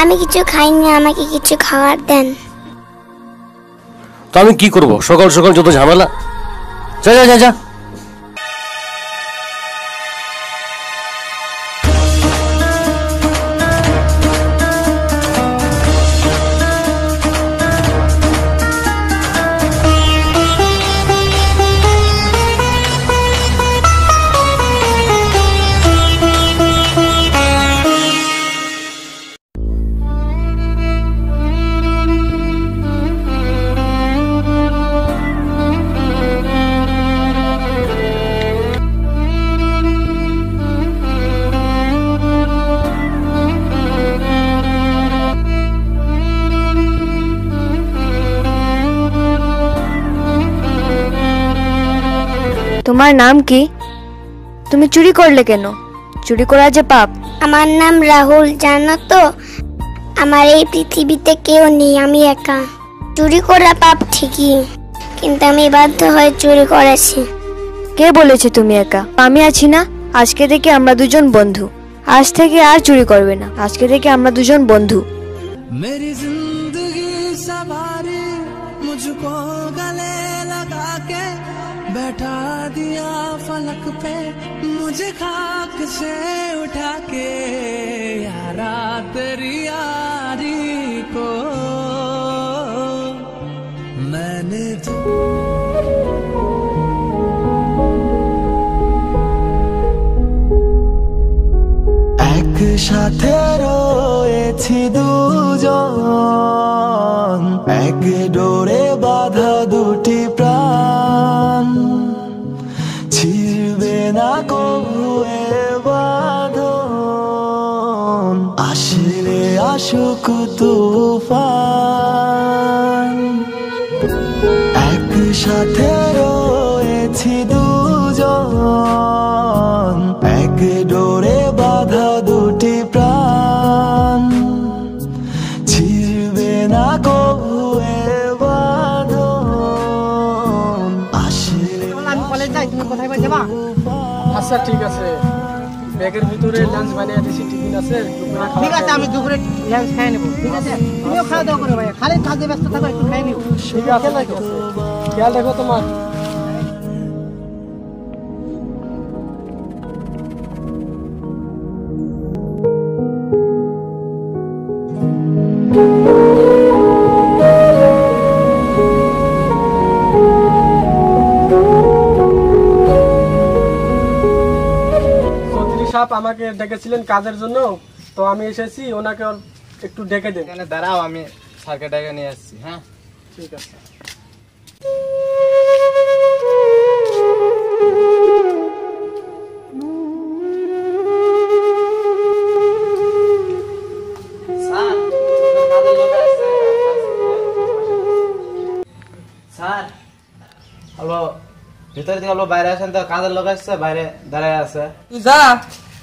আমি কিছু খাইনি, আমাকে কিছু খাবার দেন। তো আমি কি করব? সকাল সকাল যত ঝামেলা। যা যা যা যা। তোমার নাম কি? তুমি চুরি করলে কেন? চুরি করা যে পাপ। আমার নাম রাহুল, জানো তো আমার এই পৃথিবীতে কেউ নেই, আমি একা। চুরি করা পাপ ঠিকই, কিন্তু আমি বাধ্য হয়ে চুরি করেছি। কে বলেছে তুমি একা? আমি আছি না। আজকে থেকে আমরা দুজন বন্ধু। আজ থেকে আর চুরি করবে না। আজকে থেকে আমরা দুজন বন্ধু। मेरी जिंदगी सवारी मुझको गले लगा के बैठा दिया फलक पे, मुझे खाक से उठा के यारा तेरी यारी को मैंने একসাথে রয়েছি দুজন, এক ডোরে বাঁধা দুটি প্রাণ, ছিড়বে না কবু এ বাঁধন, আসলে আসুক তুফান। একসাথে রয়েছি দুজন, এক ডোরে বাঁধা দুটি প্রাণ, ছিড়বে না কবু এ বাঁধন, আসলে আমি কলেজ যাই, তুমি কোথায় যাবা? আচ্ছা ঠিক আছে, ব্যাগের ভিতরে লাঞ্চ বানিয়ে দিয়েছি, টিফিন আছে। ঠিক আছে, আমি দুপুরে লাঞ্চ খেয়ে নেবো। ঠিক আছে, তুমিও খাওয়া দাওয়া করো ভাইয়া, খালি কাজে ব্যস্ত থাকো, একটু খেয়ে নিও। ঠিক আছে, খেয়াল রেখো তোমার। সাহেব আমাকে ডেকেছিলেন কাজের জন্য, তো আমি এসেছি, ওনাকে একটু ডেকে দেন। এখানে দাঁড়াও, আমি স্যারকে ডেকে নিয়ে আসছি। হ্যাঁ ঠিক আছে। স্যার হলো ভিতরে থেকে হলো বাইরে আসেন তো, কাজের লোক আসছে, বাইরে দাঁড়ায় আছে। তুই যা,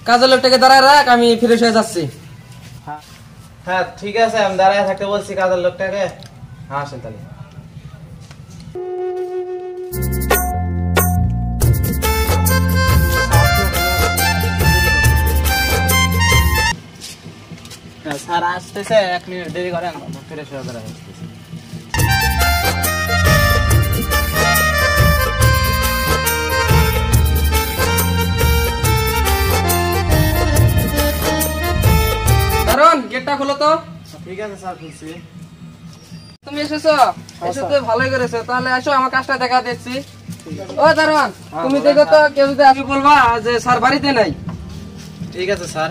কাজের লোকটাকে দাঁড়ায় রাখ, আমি ফ্রেশ হয়ে যাচ্ছি। হ্যাঁ ঠিক আছে, আমি দাঁড়ায় থাকতে বলছি কাজের লোকটাকে। হ্যাঁ আসেন তাহলে। স্যার আসতেছে, 1 মিনিট দেরি করেন, ফ্রেশ হয়ে বেড়া আসতেছে। গেটটা খোলো তো। ঠিক আছে স্যার, খুলছি। তুমি এসেছো, এসে তো ভালোই করেছো। তাহলে আসো, আমার কাজটা দেখা দিচ্ছি। ও দারোয়ান, তুমি দেখো তো, কেউ যদি আসবে বলবা যে স্যার বাড়িতে নাই। ঠিক আছে স্যার।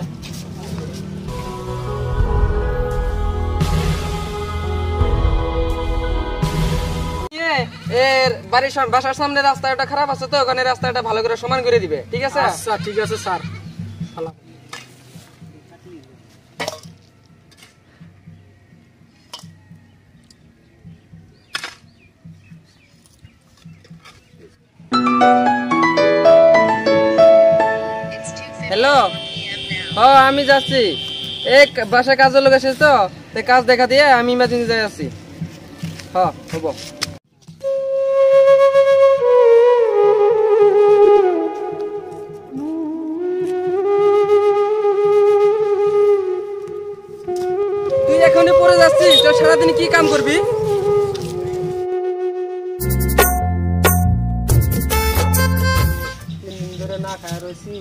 এর বাসার সামনে রাস্তাটা খারাপ আছে, তো ওখানে রাস্তাটা ভালো করে সমান করে দিবে। ঠিক আছে? আচ্ছা ঠিক আছে স্যার। ভালো। হ্যালো, আমি যাচ্ছি, এক বাসায় কাজের লোক এসেছে, তো কাজ দেখা দিয়ে আমি ইমার্জেন্সি যাই আছি। হব। এখনই পড়ে যাচ্ছিস, তো সারাদিন কি কাম করবি? না খায় রয়েছি,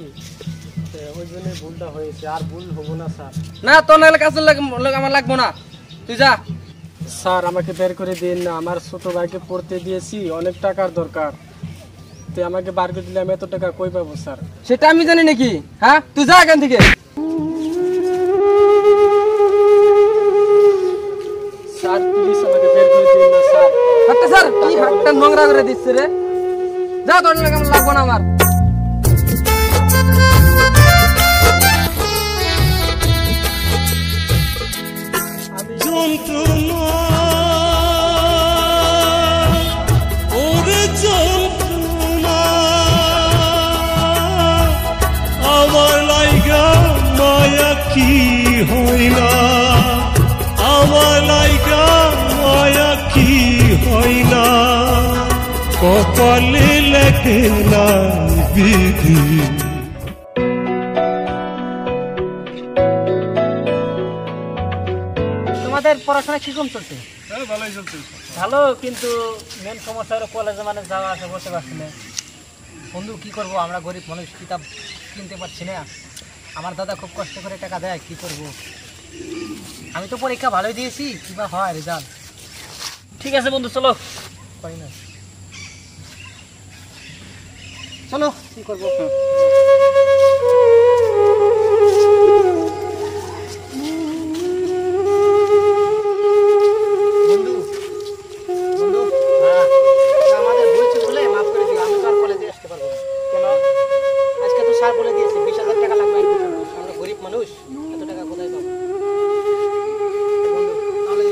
ওই জন্য ভুলটা হয়েছে, আর ভুল হবো না স্যার। না তোর নাহলে কাজের আমার লাগবো না, তুই যা। স্যার আমাকে বের করে দিন না, আমার ছোট ভাইকে পড়তে দিয়েছি, অনেক টাকার দরকার, তো আমাকে বার করে দিলে আমি এত টাকা কই পাবো স্যার? সেটা আমি জানি নাকি? হ্যাঁ তুই যা এখান থেকে। স্যার প্লিজ আমাকে বের করে দিন না স্যার। হাতটা স্যার কি হাতটা নোংরা করে দিচ্ছে রে, যা তোর নাহলে আমার লাগবো না আমার। আমার লাইগা মায়া কি হয় না, আমার লাইগা মায়া কি হয় না, কপালে লেখে না বিধি। তোমাদের পড়াশোনা কিরকম চলছে? ভালোই চলছে। ভালো, কিন্তু মেন সমস্যা হলো কলেজে মানে যাওয়া আসা করতে পারছি না। বন্ধু কি করব, আমরা গরিব মানুষ, কিতাব কিনতে পারছি না। আমার দাদা খুব কষ্ট করে টাকা দেয়, কি করব? আমি তো পরীক্ষা ভালোই দিয়েছি, কিবা হয় রেজাল্ট। ঠিক আছে বন্ধু, চলো পাই না, চলো কি করবো। বন্ধু বন্ধু আমাদের ভুল ছিল বলে মাফ করে দিও, আমি তো আর কলেজে আসতে পারবো না। কেন? আজকে তো স্যার বলে দিয়েছে 20,000 টাকা লাগবে, আমরা গরিব মানুষ, এত টাকা কোথায় পাবো? বন্ধু তাহলে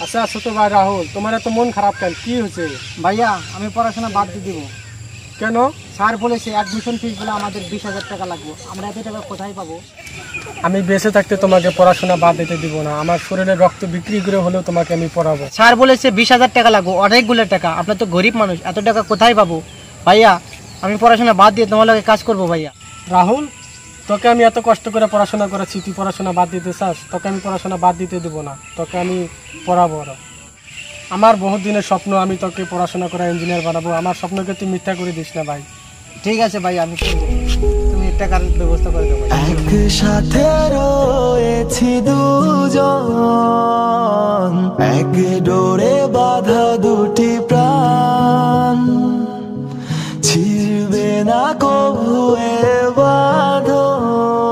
আচ্ছা ছোট ভাই রাহুল, তোমার এত মন খারাপ কেন, কি হয়েছে? ভাইয়া আমি পড়াশোনা বাদ দিয়ে দিব। কেন? স্যার বলেছে অ্যাডমিশন ফিস বলে আমাদের 20,000 টাকা লাগবে, আমরা এত টাকা কোথায় পাবো? আমি বেঁচে থাকতে তোমাকে পড়াশোনা বাদ দিতে দিব না, আমার শরীরের রক্ত বিক্রি করে হলেও তোমাকে আমি পড়াবো। স্যার বলেছে 20,000 টাকা লাগবে, অনেকগুলো টাকা, আপনার তো গরিব মানুষ, এত টাকা কোথায় পাবো? ভাইয়া আমি পড়াশোনা বাদ দিয়ে তোমার লগে কাজ করবো। ভাইয়া রাহুল, তোকে আমি এত কষ্ট করে পড়াশোনা করেছি, তুই পড়াশোনা বাদ দিতে চাস? তোকে আমি পড়াশোনা বাদ দিতে দেবো না, তোকে আমি পড়াবো। আমার বহুত দিনের স্বপ্ন, আমি তোকে পড়াশোনা করে ইঞ্জিনিয়ার বানাবো, আমার স্বপ্নকে তুই মিথ্যা করে দিস না ভাই। ঠিক আছে ভাই, আমি করবো, তুমি টাকার ব্যবস্থা করে দেবো। একসাথে রয়েছি দুজন, এক ডোরে বাঁধা দুটি প্রাণ, ছিড়বে না কবু এ বাঁধন,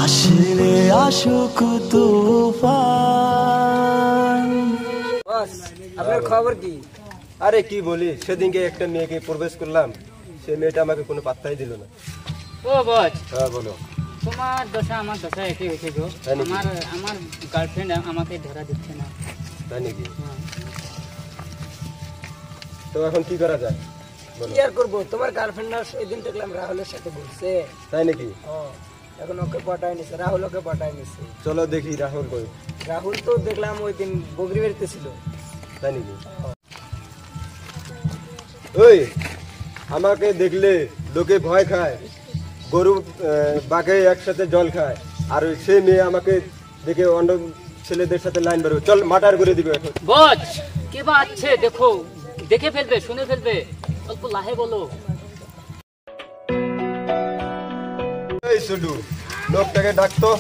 আসলে আসুক তুফান। আপনার খবর কি? আরে কি বলি, সেদিনকে একটা মেয়েকে প্রবেশ করলাম, সে মেয়েটা আমাকে কোনো পাত্তাই দিল না। ও বস, হ্যাঁ বলো। তোমার দশা আমার দশা একই হয়েছে গো। আমার গার্লফ্রেন্ড আমাকে ধরা দিচ্ছে না। তাই নাকি? তো এখন কি করা যায়? কি আর করবো, তোমার গার্লফ্রেন্ড সেদিন দেখলাম রাহুলের সাথে ঘুরছে। তাই নাকি? এখন ওকে পটায় নিছে, রাহুল ওকে পটায় নিছে। চলো দেখি রাহুল কই। রাহুল তো দেখলাম ওই দিন বগরি বাড়িতে ছিল। তাই নাকি? ওই আমাকে দেখলে লোকে ভয় খায়, গরু বাঘে একসাথে জল খায়, আর সে মেয়ে আমাকে দেখে অন্য ছেলেদের সাথে লাইন বেরোবে, চল মার্ডার করে দিবে এখন। বস কে বা আছে দেখো, দেখে ফেলবে, শুনে ফেলবে, অল্প লাহে বলো। এই শুধু লোকটাকে ডাকতো।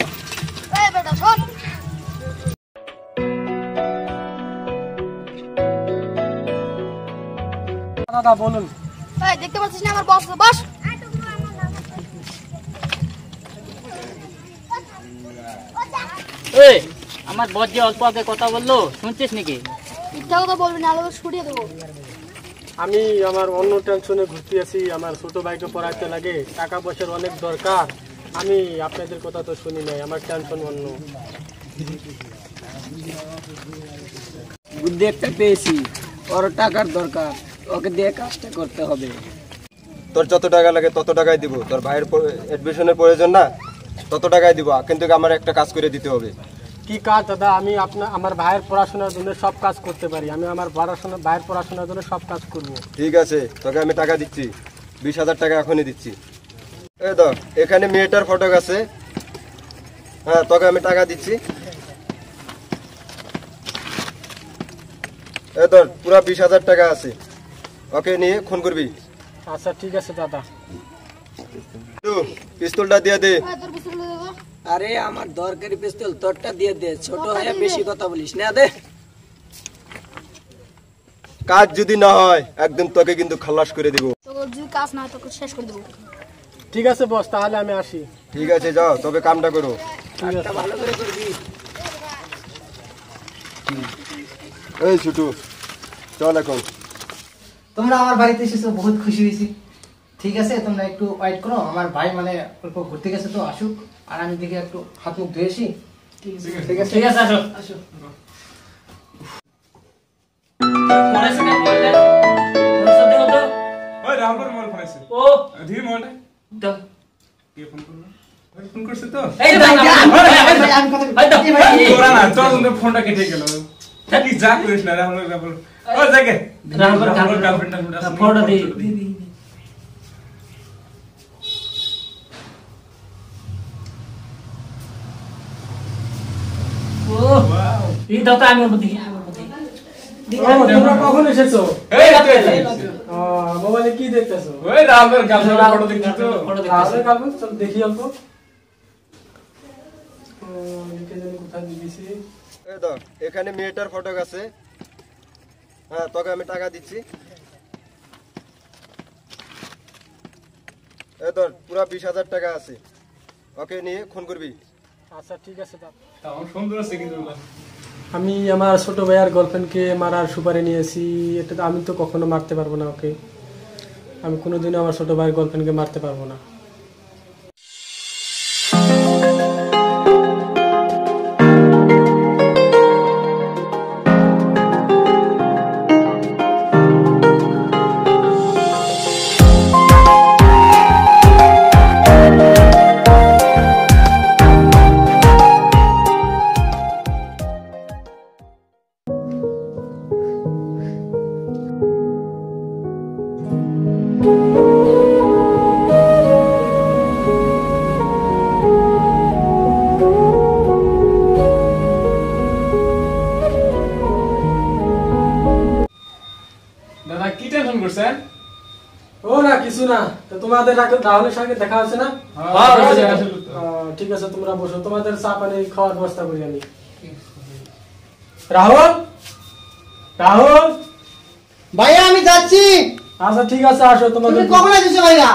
দাদা বলুন। দেখতে পাচ্ছিস না আমার বস? বস। এই আমার বস যে অল্প আগে কথা বললো, শুনছিস নাকি? মিথ্যা কথা বলবি না, আলো ছুটিয়ে দেবো। আমি আমার অন্য টেনশনে ঘুরতে আছি, আমার ছোট ভাইকে পড়াইতে লাগে, টাকা পয়সার অনেক দরকার, আমি আপনাদের কথা তো শুনি নাই, আমার টেনশন অন্য। বুদ্ধি একটা পেয়েছি, ওর টাকার দরকার, ওকে দিয়ে কাজটা করতে হবে। তোর যত টাকা লাগে তত টাকাই দিব, তোর ভাইয়ের অ্যাডমিশনের প্রয়োজন না, তত টাকায় দিব, কিন্তু আমার একটা কাজ করে দিতে হবে। কি কাজ দাদা? আমি আমার ভাইয়ের পড়াশোনার জন্য সব কাজ করতে পারি। আমি আমার ভাইয়ের পড়াশোনার জন্য সব কাজ করব। ঠিক আছে, তোকে আমি টাকা দিচ্ছি, 20,000 টাকা এখনই দিচ্ছি। এই দেখ, এখানে মেয়েটার ফটো আছে। হ্যাঁ, তোকে আমি টাকা দিচ্ছি। এই ধর, পুরো 20,000 টাকা আছে, ওকে নিয়ে খুন করবি। আচ্ছা ঠিক আছে দাদা। পিস্তলটা দিয়ে দে। আরে আমার দরকারি পিস্তল, তোরটা দিয়ে দে। ছোট হয়ে বেশি কথা বলিস না, দে। কাজ যদি না হয় একদম তোকে কিন্তু খালাস করে দিব। যদি কাজ না হয় তোকে শেষ করে দেবো। ঠিক আছে বস, তাহলে আমি আসি। ঠিক আছে, যাও, তবে কামটা করো। কাজটা ভালো করে করবি। এই ছোটু, চল এখন। তোমরা আমার বাড়িতে এসেছো, বহুত খুশি হয়েছি। ঠিক আছে, তোমরা একটু ওয়েট করো, আমার ভাই মানে অল্প ঘুরতে গেছে তো আসুক, আর আমি দেখে একটু হাত মুখ ধুয়ে আসি। ঠিক আছে, ঠিক আছে, আসো আসো। ওই রামপুর মোল ফোন ও ধীর মোল দাও কে ফোন করলো? ভাই ফোন করছে তো? এই ভাই আমি কথা বলি ভাই, তোরা না চল, তোর ফোনটা কেটে গেল। কি যা করিস না রামপুর। ও জায়গা রামপুর গার্লফ্রেন্ড ফোনটা দে। ও এই দাও তো, আমি ওর দিকে তোমরা কখন এসেছো? এই রাতে মোবাইলে কি দেখতেছো? ওই রামপুর গার্লফ্রেন্ড ফটো দেখছিস তো? রাহুলের গার্লফ্রেন্ড, চল দেখি অল্প। কোথায় দিয়েছি? এই দেখ, এখানে মেয়েটার ফটো আছে। হ্যাঁ, তোকে আমি টাকা দিচ্ছি। এই ধর, পুরো 20,000 টাকা আছে, ওকে নিয়ে খুন করবি। আচ্ছা ঠিক আছে দাদা। তাও সুন্দর আছে কিন্তু। আমি আমার ছোট ভাইয়ার গার্লফ্রেন্ডকে মারার সুপারি নিয়েছি। এটা তো আমি তো কখনো মারতে পারবো না ওকে। আমি কোনোদিনও আমার ছোট ভাইয়ের গার্লফ্রেন্ডকে মারতে পারবো না। দাদা কি টেনশন করছেন? ও না, কিছু না। তো তোমাদের রাহুলের সঙ্গে দেখা হচ্ছে না? ঠিক আছে, তোমরা বসো, তোমাদের চা পানি খাওয়ার ব্যবস্থা করি আমি। রাহুল, রাহুল ভাইয়া আমি যাচ্ছি। আচ্ছা ঠিক আছে, আসো। তোমাদের তুমি কখন এসেছো ভাইয়া?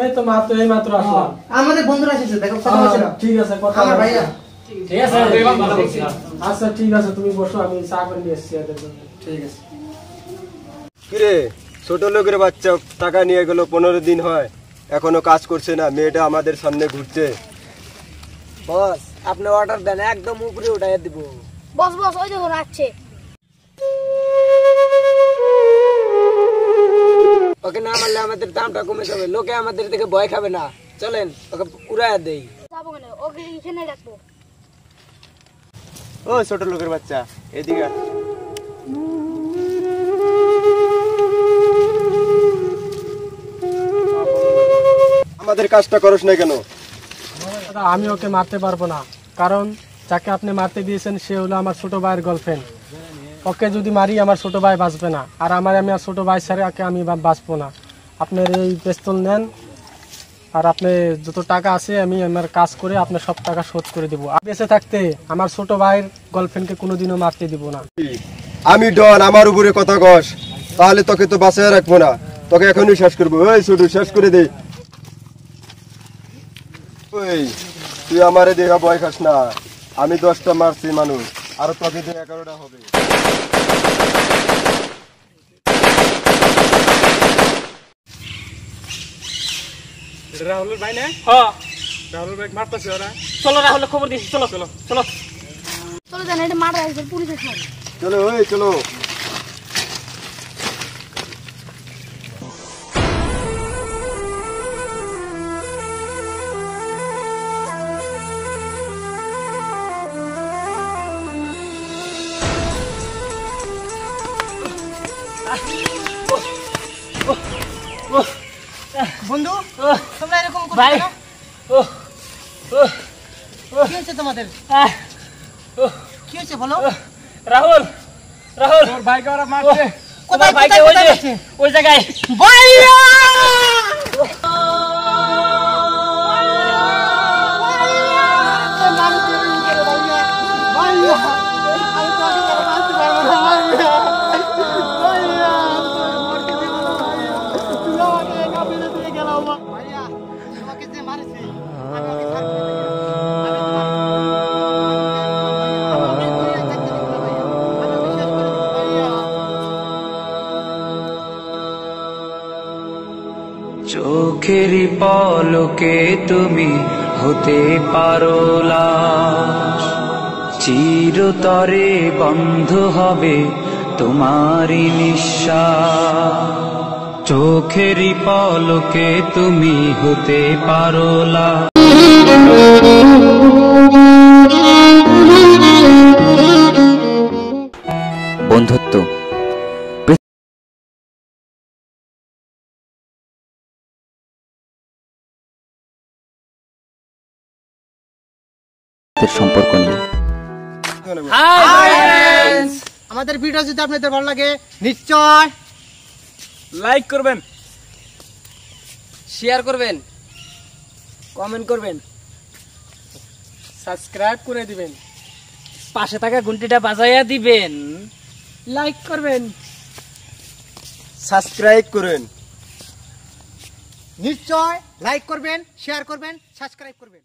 এই তো মাত্র আসলাম। আমাদের বন্ধুরা এসেছে, দেখো কথা বলছিল। ঠিক আছে, কথা আমার ভাইয়া। ঠিক আছে, আচ্ছা ঠিক আছে, তুমি বসো, আমি চা করে নিয়ে এসেছি এদের জন্য। ঠিক আছে। কিরে, ছোট লোকের বাচ্চা টাকা নিয়ে গেল, 15 দিন হয়, এখনো কাজ করছে না, মেয়েটা আমাদের সামনে ঘুরছে। বস, আপনি অর্ডার দেন, একদম উপরে উঠাইয়া দিব। বস বস, ওই দেখো আসছে। ওকে না মারলে আমাদের দামটা কমে যাবে, লোকে আমাদের থেকে ভয় খাবে না। চলেন ওকে উড়াইয়া দেই। যাবো কেন, ওকে এখানে রাখবো। ও ছোট লোকের বাচ্চা, এদিকে আমাদের কাজটা করস না কেন? আমি ওকে মারতে পারবো না, কারণ যাকে আপনি মারতে দিয়েছেন সে হলো আমার ছোট ভাইয়ের গার্লফ্রেন্ড। ওকে যদি মারি আমার ছোট ভাই বাঁচবে না, আর আমার ছোট ভাই ছাড়া আমি বাঁচবো না। আপনার এই পিস্তল নেন, আর আপনি যত টাকা আছে আমি আমার কাজ করে আপনার সব টাকা শোধ করে দেবো। বেঁচে থাকতে আমার ছোট ভাইয়ের গার্লফ্রেন্ডকে কোনোদিনও মারতে দিব না। আমি ডন, আমার উপরে কথা কস, তাহলে তোকে তো বাঁচায় রাখবো না, তোকে এখনই শেষ করবো। ওই ছোট, শেষ করে দে। ওই তুই আমারে দেখা ভয় খাস না, আমি 10টা মারছি মানুষ, আর তোকে দিয়ে 11টা হবে। রাহুলের ভাই না? হ্যাঁ, রাহুলের ভাই মারতেছে ওরা। চলো রাহুলের খবর দিয়েছি, চলো চলো চলো চলো জান, এটা মারা আছে, পুলিশের সঙ্গে। চলো, ওই চলো। বন্ধু তোমরা এরকম করছো ভাই। কেন? কি হয়েছে তোমাদের? কি হয়েছে বলো? রাহুল রাহুল তোর ভাইকে ওরা মারছে। কোথায় ভাইকে কোথায় ওই কোথায় যে যাচ্ছে? ওই জায়গায় ভাইয়া! চোখেরই পলকে তুমি হতে পারো লাশ, চিরতরে বন্ধ হবে তোমারই নিঃশ্বাস। চোখেরই পলকে তুমি হতে পারো লাশ। বন্ধুত্ব সম্পর্ক নিয়ে। আমাদের ভিডিও যদি আপনাদের ভালো লাগে নিশ্চয় লাইক করবেন, শেয়ার করবেন, কমেন্ট করবেন, সাবস্ক্রাইব করে দিবেন, পাশে থাকা ঘন্টিটা বাজাইয়া দিবেন, লাইক করবেন, সাবস্ক্রাইব করুন। নিশ্চয় লাইক করবেন, শেয়ার করবেন, সাবস্ক্রাইব করবেন।